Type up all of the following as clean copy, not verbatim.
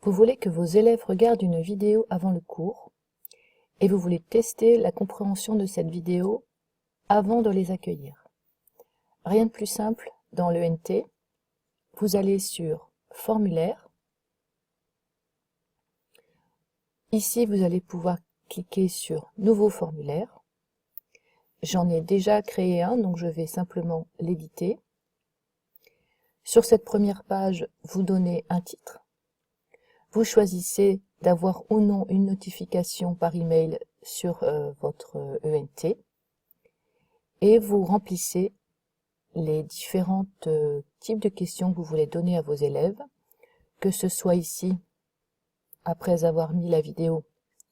Vous voulez que vos élèves regardent une vidéo avant le cours et vous voulez tester la compréhension de cette vidéo avant de les accueillir. Rien de plus simple dans l'ENT. Vous allez sur Formulaire. Ici, vous allez pouvoir cliquer sur Nouveau formulaire. J'en ai déjà créé un, donc je vais simplement l'éditer. Sur cette première page, vous donnez un titre. Vous choisissez d'avoir ou non une notification par email sur votre ENT et vous remplissez les différents types de questions que vous voulez donner à vos élèves, que ce soit ici, après avoir mis la vidéo,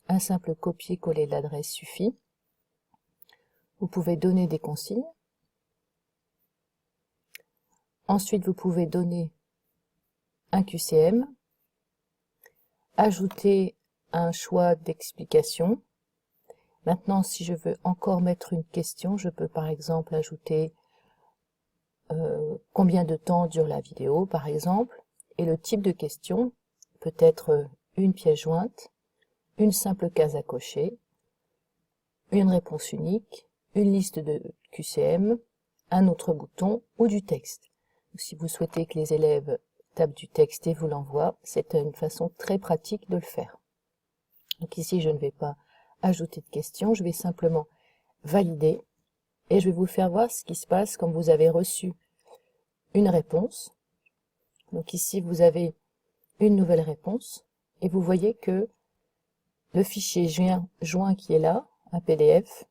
un simple copier-coller de l'adresse suffit. Vous pouvez donner des consignes. Ensuite, vous pouvez donner un QCM, ajouter un choix d'explication. Maintenant, si je veux encore mettre une question, je peux par exemple ajouter combien de temps dure la vidéo, par exemple, et le type de question peut être une pièce jointe, une simple case à cocher, une réponse unique, une liste de QCM, un autre bouton ou du texte. Si vous souhaitez que les élèves tapent du texte et vous l'envoient, c'est une façon très pratique de le faire. Donc ici, je ne vais pas ajouter de questions, je vais simplement valider et je vais vous faire voir ce qui se passe quand vous avez reçu une réponse. Donc ici, vous avez une nouvelle réponse et vous voyez que le fichier joint qui est là, un PDF,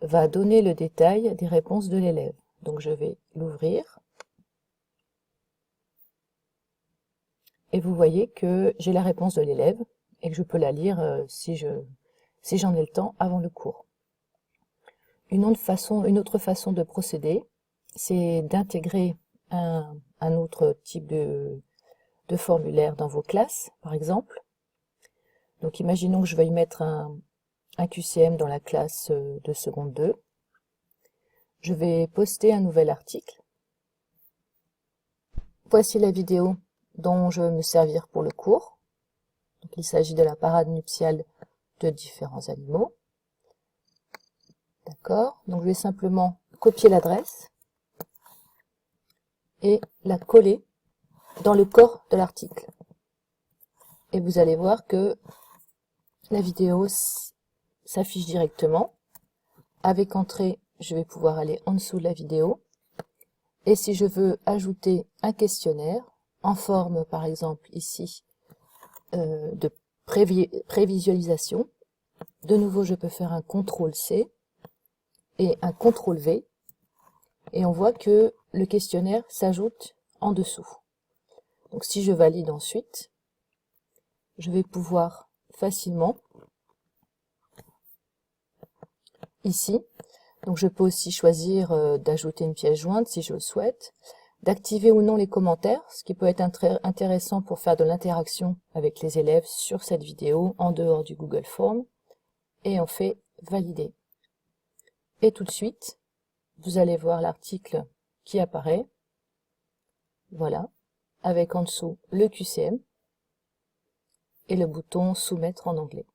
va donner le détail des réponses de l'élève. Donc je vais l'ouvrir. Et vous voyez que j'ai la réponse de l'élève et que je peux la lire si j'en ai le temps avant le cours. Une autre façon de procéder, c'est d'intégrer un autre type de formulaire dans vos classes, par exemple. Donc imaginons que je veuille mettre un QCM dans la classe de seconde 2. Je vais poster un nouvel article. Voici la vidéo dont je vais me servir pour le cours. Donc, il s'agit de la parade nuptiale de différents animaux. D'accord. Donc je vais simplement copier l'adresse et la coller dans le corps de l'article. Et vous allez voir que la vidéo s'affiche directement. Avec entrée, je vais pouvoir aller en dessous de la vidéo. Et si je veux ajouter un questionnaire, en forme par exemple ici de prévisualisation, de nouveau je peux faire un CTRL-C et un CTRL-V. Et on voit que le questionnaire s'ajoute en dessous. Donc si je valide ensuite, je vais pouvoir facilement, ici, donc je peux aussi choisir d'ajouter une pièce jointe si je le souhaite, d'activer ou non les commentaires, ce qui peut être intéressant pour faire de l'interaction avec les élèves sur cette vidéo en dehors du Google Form, et on fait valider. Et tout de suite, vous allez voir l'article qui apparaît, voilà, avec en dessous le QCM et le bouton soumettre en anglais.